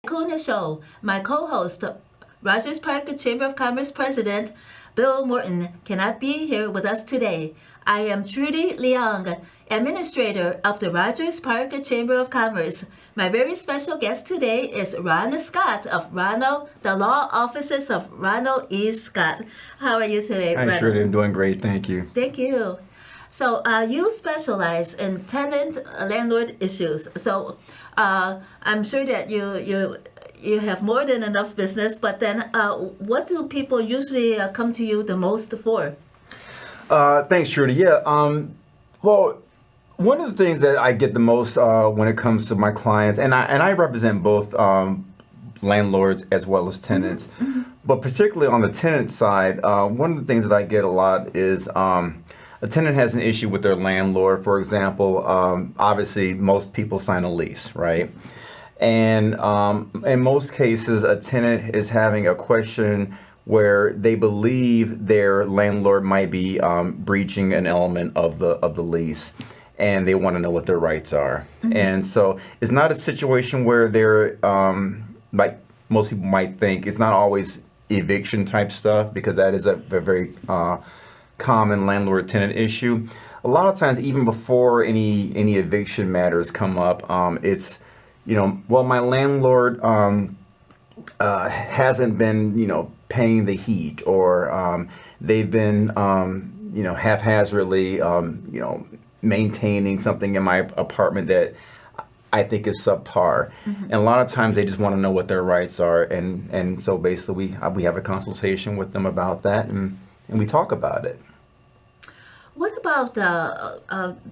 Condo Show. My co-host, Rogers Park Chamber of Commerce President Bill Morton, cannot be here with us today. I am Trudy Leong, Administrator of the Rogers Park Chamber of Commerce. My very special guest today is Ronald Scott of Ronald, the law offices of Ronald E. Scott. How are you today, Hi, Ronald? Trudy. I'm doing great. Thank you. Thank you. So you specialize in tenant landlord issues. So I'm sure that you have more than enough business. But then, what do people usually come to you the most for? Thanks, Trudy. Yeah. Well, one of the things that I get the most when it comes to my clients, and I represent both landlords as well as tenants, mm-hmm. but particularly on the tenant side, one of the things that I get a lot is a tenant has an issue with their landlord. For example, obviously most people sign a lease, right? And in most cases, a tenant is having a question where they believe their landlord might be breaching an element of the lease, and they want to know what their rights are. Mm-hmm. And so it's not a situation where they're like most people might think. It's not always eviction type stuff, because that is a very common landlord-tenant issue. A lot of times, even before any eviction matters come up, it's, well, my landlord hasn't been, paying the heat, or they've been, haphazardly, maintaining something in my apartment that I think is subpar. Mm-hmm. And a lot of times they just want to know what their rights are, and so basically we have a consultation with them about that, and we talk about it. What about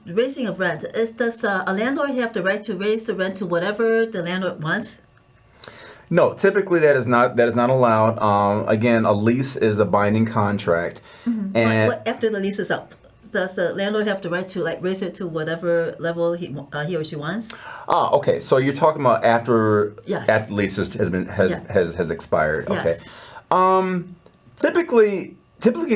raising of rent? Does a landlord have the right to raise the rent to whatever the landlord wants? No, typically that is not allowed. Again, a lease is a binding contract, mm-hmm. and what after the lease is up, does the landlord have the right to raise it to whatever level he or she wants? Okay. So you're talking about after yes. after the lease has expired. Yes. Okay. Typically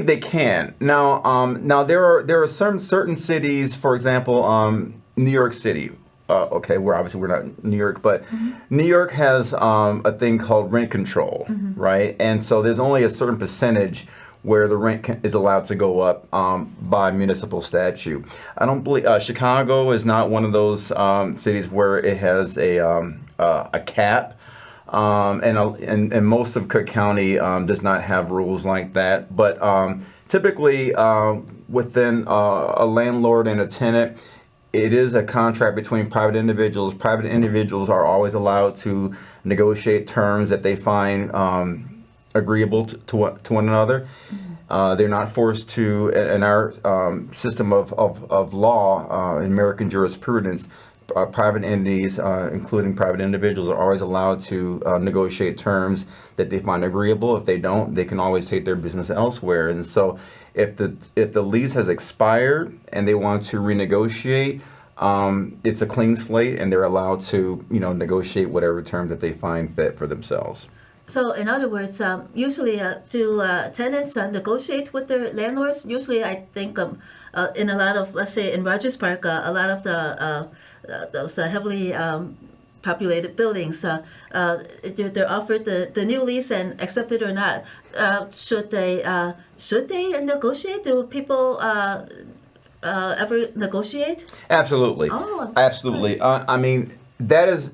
they can. Now there are certain cities, for example, New York City. Where obviously we're not in New York, but mm-hmm. New York has a thing called rent control, mm-hmm. right? And so there's only a certain percentage where the rent is allowed to go up by municipal statute. I don't believe Chicago is not one of those cities where it has a cap. And most of Cook County does not have rules like that. But typically within a landlord and a tenant, it is a contract between private individuals. Private individuals are always allowed to negotiate terms that they find agreeable to one another. Mm-hmm. They're not forced to, in our system of law, American jurisprudence, private entities, including private individuals, are always allowed to negotiate terms that they find agreeable. If they don't, they can always take their business elsewhere. And so if the lease has expired and they want to renegotiate, it's a clean slate, and they're allowed to negotiate whatever terms that they find fit for themselves. So, in other words, usually do tenants negotiate with their landlords? Usually, I think in a lot of, let's say in Rogers Park, a lot of those heavily populated buildings, they're offered the new lease and accept it or not. Should they negotiate? Do people ever negotiate? Absolutely. Oh, absolutely. I mean, that is.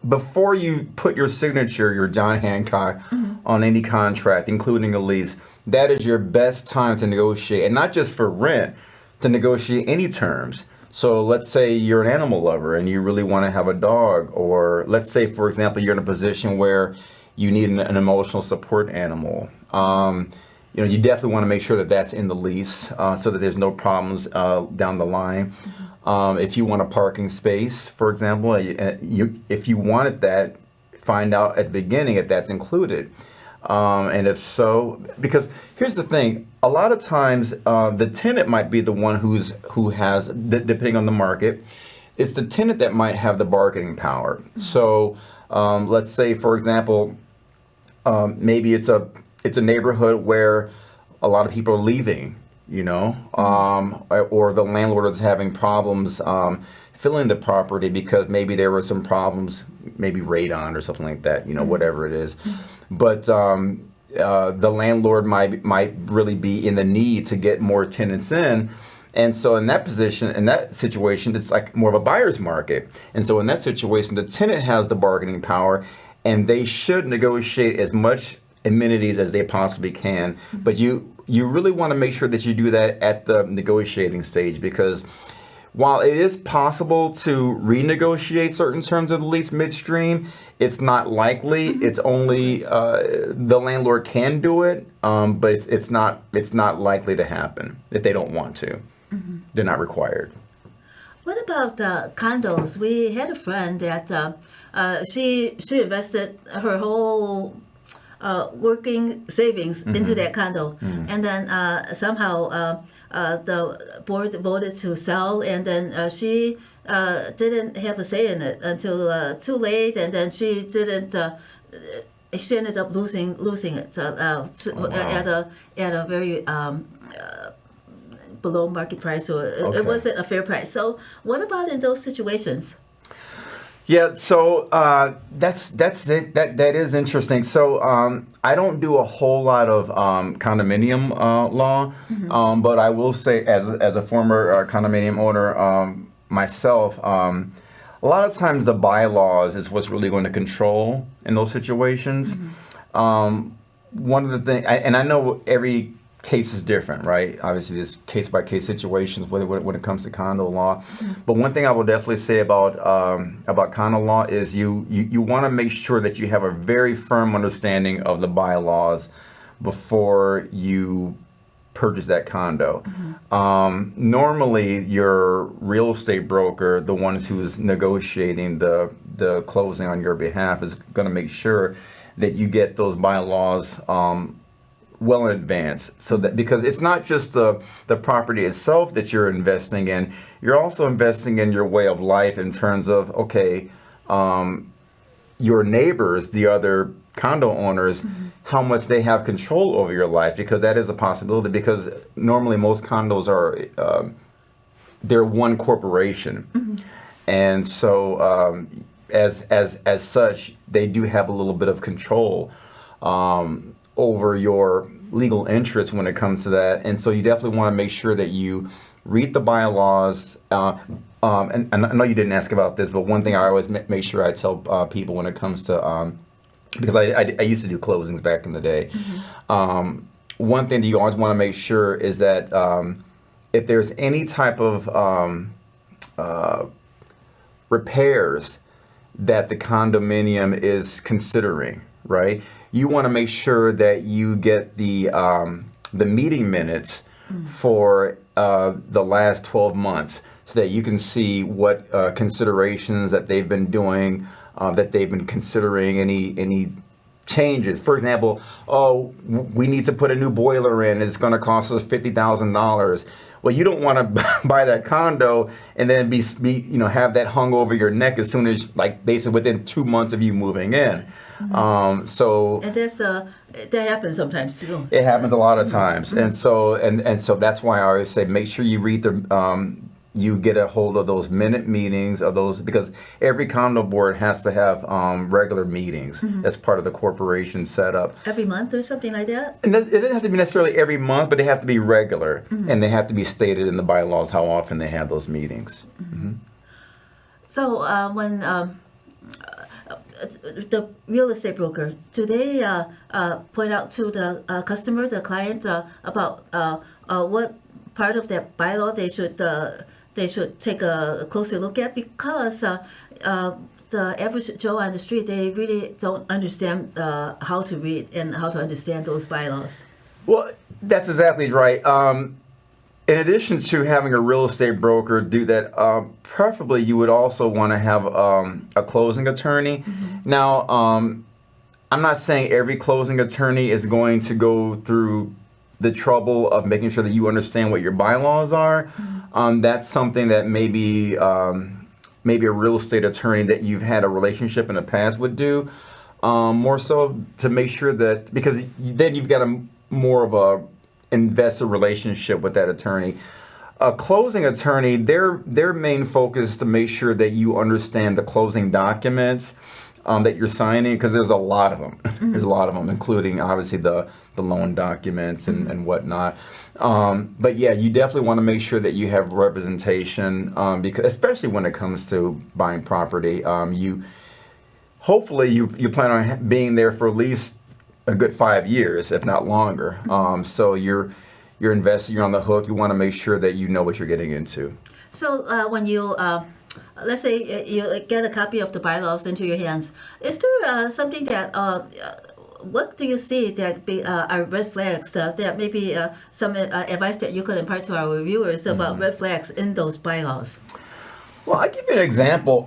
Before you put your signature, your John Hancock, mm-hmm. on any contract, including a lease, that is your best time to negotiate, and not just for rent, to negotiate any terms. So let's say you're an animal lover and you really want to have a dog, or let's say, for example, you're in a position where you need an emotional support animal. You definitely want to make sure that that's in the lease so that there's no problems down the line. Mm-hmm. If you want a parking space, for example, if you wanted that, find out at the beginning if that's included. And if so, because here's the thing, a lot of times the tenant might be the one who has, depending on the market, it's the tenant that might have the bargaining power. So let's say, for example, maybe it's a neighborhood where a lot of people are leaving, or the landlord is having problems filling the property because maybe there were some problems, maybe radon or something like that, whatever it is. But the landlord might really be in the need to get more tenants in. And so in that situation, it's like more of a buyer's market. And so in that situation, the tenant has the bargaining power, and they should negotiate as much amenities as they possibly can. But you really want to make sure that you do that at the negotiating stage, because while it is possible to renegotiate certain terms of the lease midstream, it's not likely. It's only the landlord can do it, but it's not likely to happen if they don't want to. They're not required. What about condos? We had a friend that she invested her whole working savings into that condo, and then somehow the board voted to sell, and then she didn't have a say in it until too late, and then she didn't. She ended up losing it at a very below market price, or it wasn't a fair price. So what about in those situations? Yeah, so that's it. That is interesting. So I don't do a whole lot of condominium law, but I will say, as a former condominium owner myself, a lot of times the bylaws is what's really going to control in those situations. One of the things, and I know every case is different, right? Obviously, there's case-by-case situations when it comes to condo law. But one thing I will definitely say about condo law is you want to make sure that you have a very firm understanding of the bylaws before you purchase that condo. Normally, your real estate broker, the ones who's negotiating the closing on your behalf, is going to make sure that you get those bylaws well in advance, so that, because it's not just the property itself that you're investing in, you're also investing in your way of life in terms of, your neighbors, the other condo owners, how much they have control over your life, because that is a possibility, because normally most condos are, they're one corporation. And so as such, they do have a little bit of control over your legal interests when it comes to that. And so you definitely want to make sure that you read the bylaws. And I know you didn't ask about this, but one thing I always make sure I tell people when it comes to, because I used to do closings back in the day. One thing that you always want to make sure is that if there's any type of repairs that the condominium is considering, right? You want to make sure that you get the meeting minutes for the last 12 months, so that you can see what considerations that they've been doing, that they've been considering, any changes. For example, we need to put a new boiler in. It's going to cost us $50,000. Well, you don't want to buy that condo and then be have that hung over your neck as soon as, like, basically within 2 months of you moving in. So And that happens sometimes too. it happens a lot of times, and so that's why I always say make sure you read you get a hold of those minute meetings of those, because every condo board has to have regular meetings as part of the corporation setup. Every month or something like that? And it doesn't have to be necessarily every month, but they have to be regular, and they have to be stated in the bylaws how often they have those meetings. So when the real estate broker, do they point out to the customer, the client, about what part of that bylaw they should take a closer look at? Because the average Joe on the street, they really don't understand how to read and how to understand those bylaws. Well, that's exactly right. In addition to having a real estate broker do that, preferably you would also want to have a closing attorney. Now, I'm not saying every closing attorney is going to go through the trouble of making sure that you understand what your bylaws are. That's something that maybe maybe a real estate attorney that you've had a relationship in the past would do. More so to make sure that, because then you've got a more of a investor relationship with that attorney. A closing attorney, their main focus is to make sure that you understand the closing documents that you're signing, because there's a lot of them. There's a lot of them, including obviously the loan documents and whatnot. But yeah, you definitely want to make sure that you have representation, because especially when it comes to buying property. Hopefully you plan on being there for at least a good 5 years, if not longer. So you're invested, you're on the hook. You want to make sure that you know what you're getting into. So when you, let's say you get a copy of the bylaws into your hands, is there something that, what do you see that are red flags that maybe some advice that you could impart to our viewers about red flags in those bylaws? Well, I'll give you an example.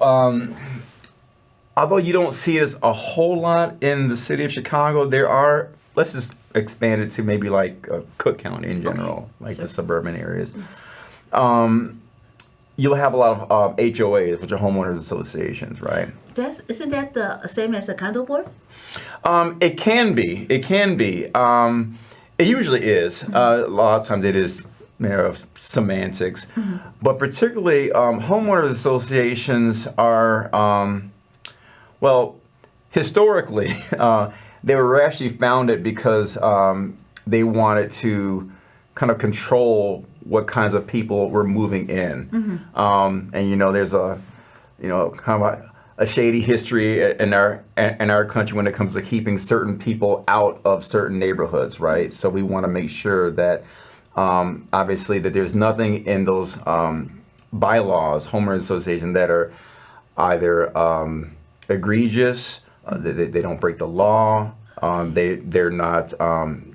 Although you don't see this a whole lot in the city of Chicago, there are, let's just expand it to maybe like Cook County in general, like the suburban areas. You'll have a lot of HOAs, which are homeowners associations, right? Isn't that the same as a condo board? It can be. It can be. It usually is. A lot of times it is matter of semantics. But particularly homeowners associations are, well, historically, they were actually founded because they wanted to kind of control what kinds of people were moving in. And there's kind of a shady history in our country when it comes to keeping certain people out of certain neighborhoods, right? So we want to make sure that obviously that there's nothing in those bylaws, homeowners association, that are either egregious, they don't break the law, they're not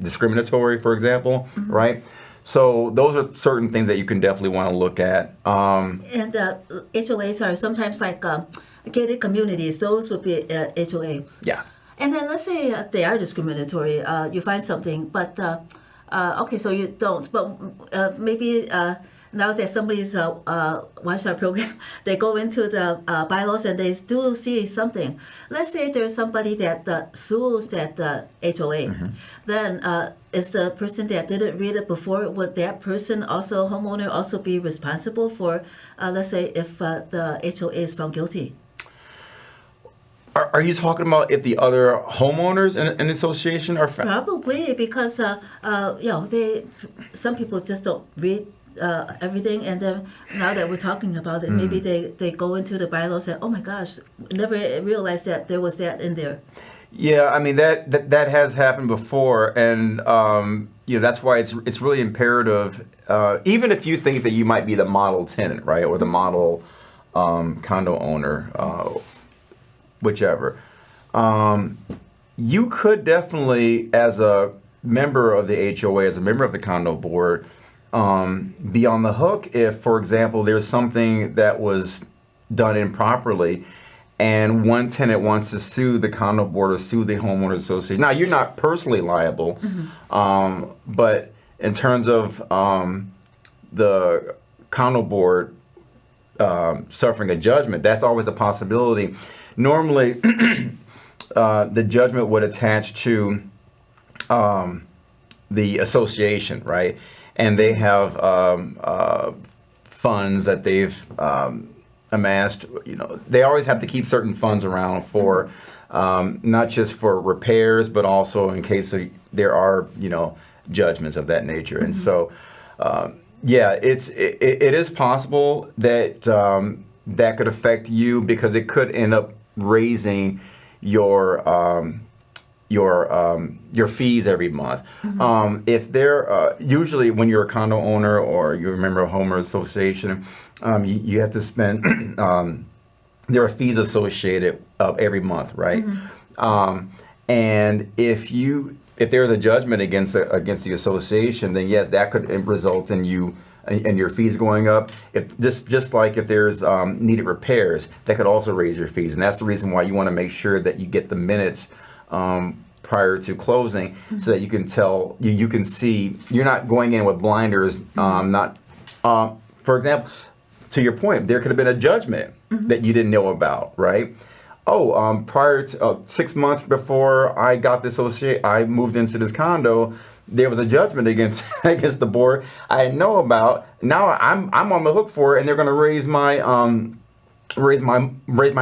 discriminatory, for example, right? So those are certain things that you can definitely want to look at. And HOAs are sometimes like gated communities. Those would be HOAs. Yeah. And then let's say they are discriminatory. You find something, but okay, so you don't. But maybe now that somebody's watched our program, they go into the bylaws and they do see something. Let's say there's somebody that sues that HOA. Then is the person that didn't read it before, would that person also, homeowner, also be responsible for, let's say, if the HOA is found guilty? Are you talking about if the other homeowners in an association are found? Probably, because some people just don't read everything, and then now that we're talking about it, maybe they go into the bylaws and, oh my gosh, never realized that there was that in there. Yeah, I mean that has happened before, and that's why it's really imperative. Even if you think that you might be the model tenant, right, or the model condo owner, whichever, you could definitely, as a member of the HOA, as a member of the condo board, be on the hook if, for example, there's something that was done improperly and one tenant wants to sue the condo board or sue the homeowners association. Now, you're not personally liable, but in terms of the condo board suffering a judgment, that's always a possibility. Normally, the judgment would attach to the association, right? And they have funds that they've amassed. They always have to keep certain funds around for not just for repairs, but also in case there are judgments of that nature. And so, it is possible that that could affect you, because it could end up raising your fees every month. If they're usually when you're a condo owner or you're a member of a homeowners association, you have to spend. There are fees associated every month, right? And if there's a judgment against the association, then yes, that could result in you and your fees going up. If just like if there's needed repairs, that could also raise your fees, and that's the reason why you want to make sure that you get the minutes prior to closing, so that you can tell you can see you're not going in with blinders. For example, to your point, there could have been a judgment that you didn't know about, right? Oh, prior to 6 months before I got this I moved into this condo. There was a judgment against against the board I didn't know about. Now I'm on the hook for it, and they're going to raise my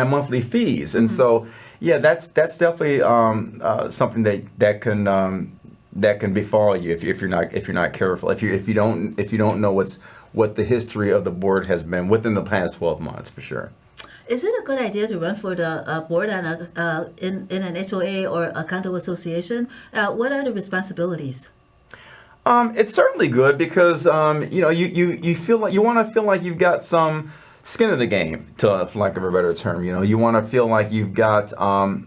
monthly fees. And so, yeah, that's definitely something that can befall you if you're not careful. If you don't know what the history of the board has been within the past 12 months, for sure. Is it a good idea to run for the board on in an HOA or a condo association? What are the responsibilities? It's certainly good because you feel like you want to feel like you've got some skin in the game, for lack of a better term. You want to feel like you've got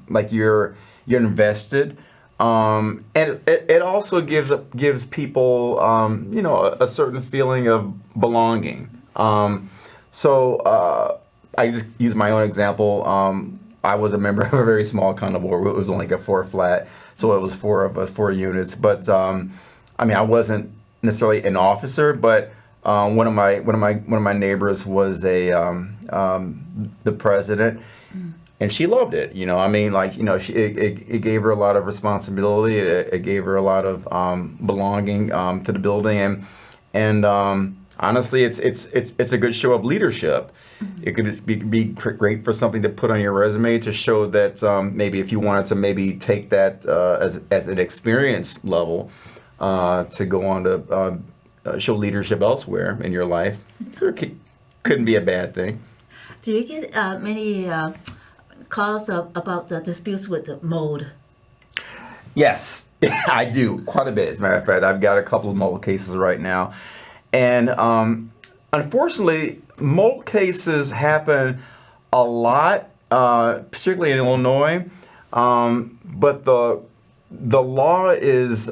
like you're invested, and it also gives people a certain feeling of belonging. So I just use my own example. I was a member of a very small condo board. It was only like a 4 flat, so it was 4 of us, 4 units. But I mean, I wasn't necessarily an officer, but one of my neighbors was the president, and she loved it. I mean, it gave her a lot of responsibility. It gave her a lot of belonging to the building, and honestly, it's a good show of leadership. It could be great for something to put on your resume to show that maybe if you wanted to maybe take that as an experience level to go on to show leadership elsewhere in your life. Couldn't be a bad thing. Do you get many calls about the disputes with the mold? Yes, I do quite a bit. As a matter of fact, I've got a couple of mold cases right now, and unfortunately, mold cases happen a lot, particularly in Illinois. But the law is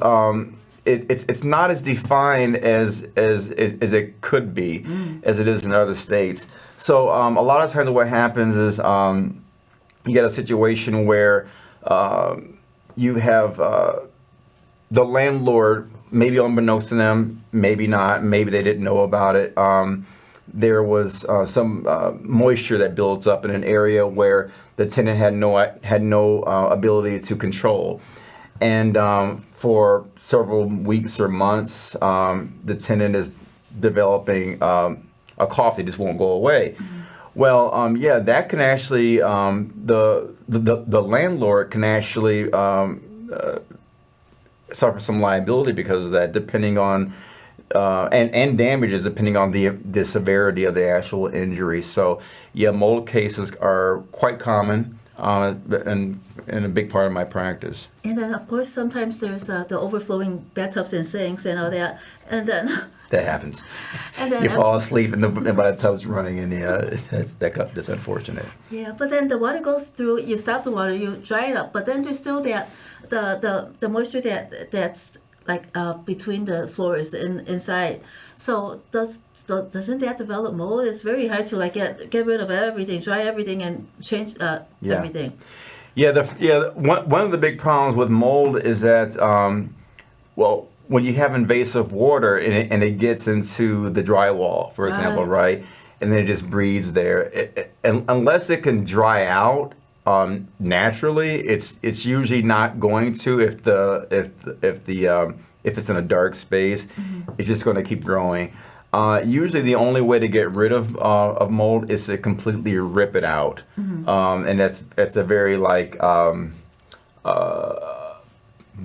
it's not as defined as it could be, as it is in other states. So a lot of times, what happens is you get a situation where you have the landlord, maybe unbeknownst to them, maybe not, maybe they didn't know about it. There was some moisture that builds up in an area where the tenant had no ability to control, and for several weeks or months, the tenant is developing a cough that just won't go away. Well, yeah, that can actually the landlord can actually suffer some liability because of that, depending on and damages depending on the severity of the actual injury. So yeah, mold cases are quite common and a big part of my practice. And then of course sometimes there's the overflowing bathtubs and sinks and all that, and then that happens. And then you fall asleep and the bathtub's running, and yeah, that's unfortunate. Yeah, but then the water goes through. You stop the water, you dry it up, but then there's still that the moisture that's like between the floors inside. So doesn't that develop mold? It's very hard to like get rid of everything, dry everything, and change everything. Yeah, one of the big problems with mold is that when you have invasive water and it gets into the drywall, for example, right, and then it just breeds there, and unless it can dry out naturally, it's usually not going to. If it's in a dark space, it's just going to keep growing. Usually, the only way to get rid of mold is to completely rip it out, and that's a very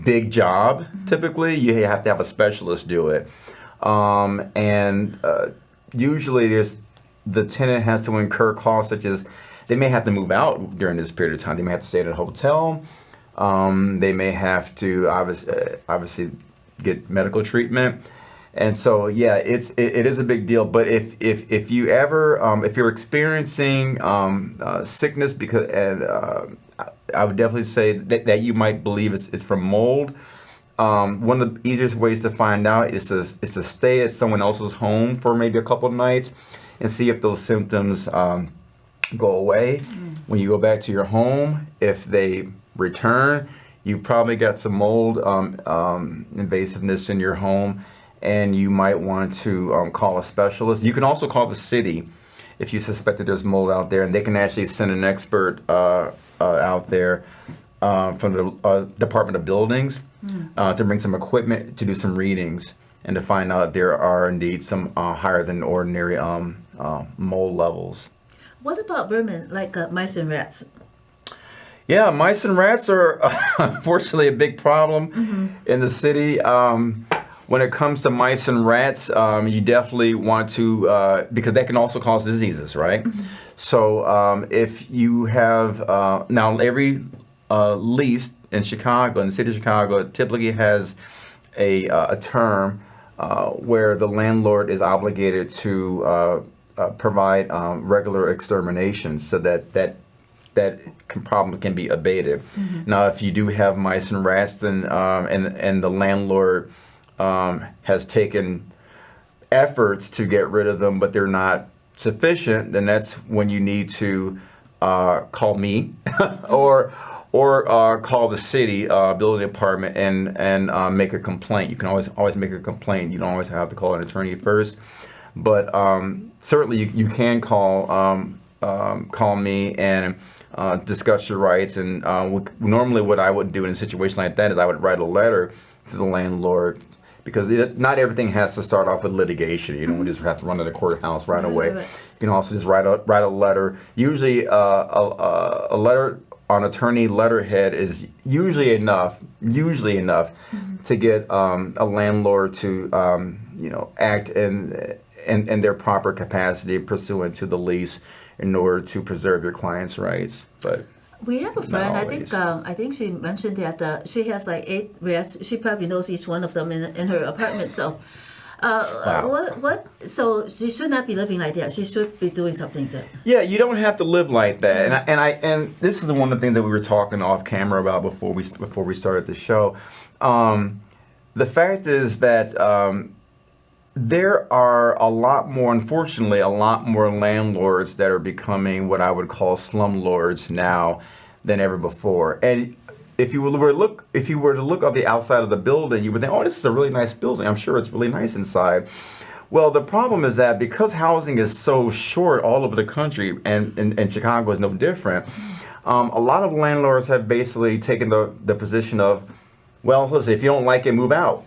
big job. Typically, you have to have a specialist do it, and usually the tenant has to incur costs such as they may have to move out during this period of time. They may have to stay in a hotel. They may have to obviously get medical treatment. And so, yeah, it is a big deal. But if you ever if you're experiencing sickness I would definitely say that you might believe it's from mold. One of the easiest ways to find out is to stay at someone else's home for maybe a couple of nights and see if those symptoms go away. When you go back to your home, if they return, you've probably got some mold invasiveness in your home, and you might want to call a specialist. You can also call the city if you suspect that there's mold out there, and they can actually send an expert out there from the Department of Buildings to bring some equipment to do some readings and to find out if there are indeed some higher than ordinary mold levels. What about vermin like mice and rats? Yeah, mice and rats are unfortunately a big problem in the city. When it comes to mice and rats, you definitely want to, because that can also cause diseases, right? So if you have, now every lease in Chicago, in the city of Chicago, typically has a term where the landlord is obligated to provide regular exterminations so that problem can be abated. Now, if you do have mice and rats, then and the landlord has taken efforts to get rid of them, but they're not sufficient, then that's when you need to call me or call the city building department and make a complaint. You can always make a complaint. You don't always have to call an attorney first, but certainly you can call me and discuss your rights. And normally what I would do in a situation like that is I would write a letter to the landlord, because not everything has to start off with litigation. You don't just have to run to the courthouse right away. Right. You can also just write a letter. Usually a letter on attorney letterhead is usually enough to get a landlord to act in their proper capacity pursuant to the lease in order to preserve your client's rights. But we have a friend. always. I think she mentioned that she has like 8 rats. She probably knows each one of them in her apartment. So, Wow. what? So she should not be living like that. She should be doing something that. Yeah, you don't have to live like that. And this is one of the things that we were talking off camera about before we started the show. The fact is that there are unfortunately, a lot more landlords that are becoming what I would call slumlords now than ever before. And if you were to look on the outside of the building, you would think, oh, this is a really nice building. I'm sure it's really nice inside. Well, the problem is that because housing is so short all over the country, and Chicago is no different, a lot of landlords have basically taken the position of, well, listen, if you don't like it, move out.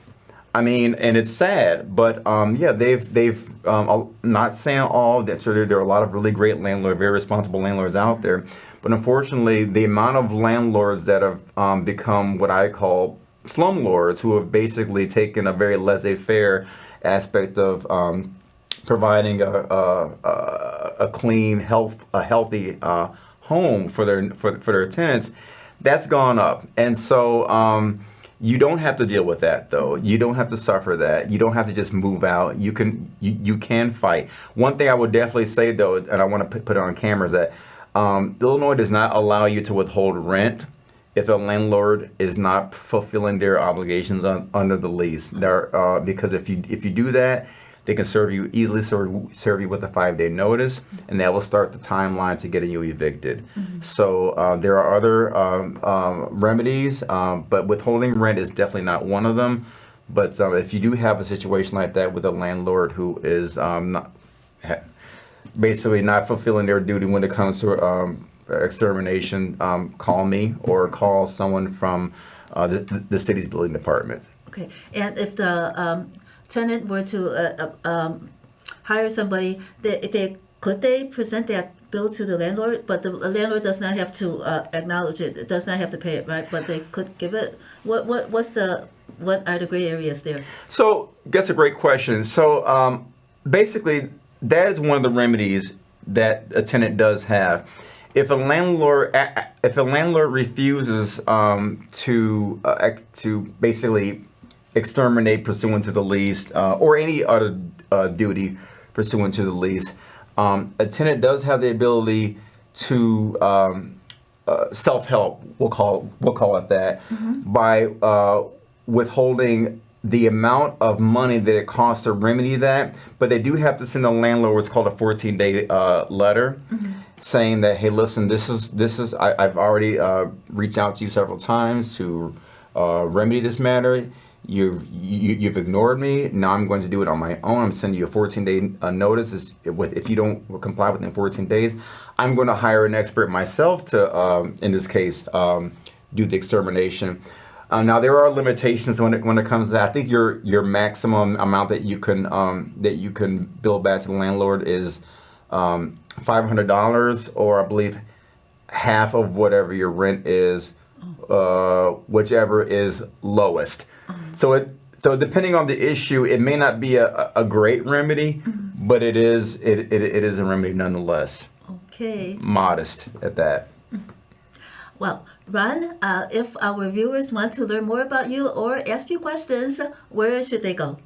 I mean, and it's sad, but yeah, they've not saying all that. So there are a lot of really great landlords, very responsible landlords out there, but unfortunately, the amount of landlords that have become what I call slumlords, who have basically taken a very laissez-faire aspect of providing a clean, healthy home for their tenants, that's gone up, and so. You don't have to deal with that, though. You don't have to suffer that. You don't have to just move out. You can fight. One thing I would definitely say, though, and I want to put it on camera, is that Illinois does not allow you to withhold rent if a landlord is not fulfilling their obligations under the lease. Because if you do that, they can easily serve you with a 5-day notice, and that will start the timeline to getting you evicted. So there are other remedies, but withholding rent is definitely not one of them. But if you do have a situation like that with a landlord who is basically not fulfilling their duty when it comes to extermination, call me or call someone from the city's building department. Okay, and if the tenant were to hire somebody, could they present that bill to the landlord? But the landlord does not have to acknowledge it. It does not have to pay it, right? But they could give it. What are the gray areas there? So that's a great question. So basically, that is one of the remedies that a tenant does have. If a landlord refuses to basically exterminate pursuant to the lease, or any other duty pursuant to the lease, a tenant does have the ability to self-help. We'll call it that, by withholding the amount of money that it costs to remedy that. But they do have to send the landlord what's called a 14-day letter, saying that, hey, listen, this is I've already reached out to you several times to remedy this matter. You've ignored me. Now I'm going to do it on my own. I'm sending you a 14-day notice. If you don't comply within 14 days, I'm going to hire an expert myself to, in this case, do the extermination. Now there are limitations when it comes to that. I think your maximum amount that you can bill back to the landlord is $500, or I believe half of whatever your rent is, whichever is lowest. So depending on the issue, it may not be a great remedy, but it is a remedy nonetheless. Okay. Modest at that. Well, Ron, if our viewers want to learn more about you or ask you questions, where should they go?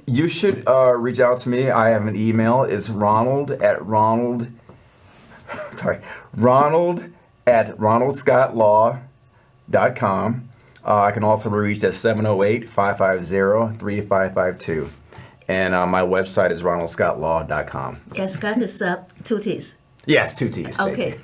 You should reach out to me. I have an email. It's Ronald at ronaldscottlaw.com. I can also be reached at 708-550-3552. And my website is ronaldscottlaw.com. And Scott is 2 T's. Yes, 2 T's. Okay.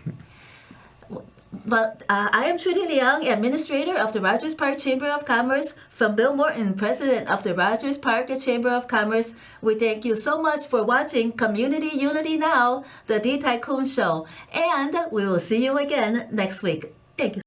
But I am Trudy Leong, Administrator of the Rogers Park Chamber of Commerce. From Bill Morton, President of the Rogers Park Chamber of Commerce, we thank you so much for watching Community Unity Now, the D Tycoon Show. And we will see you again next week. Thank you.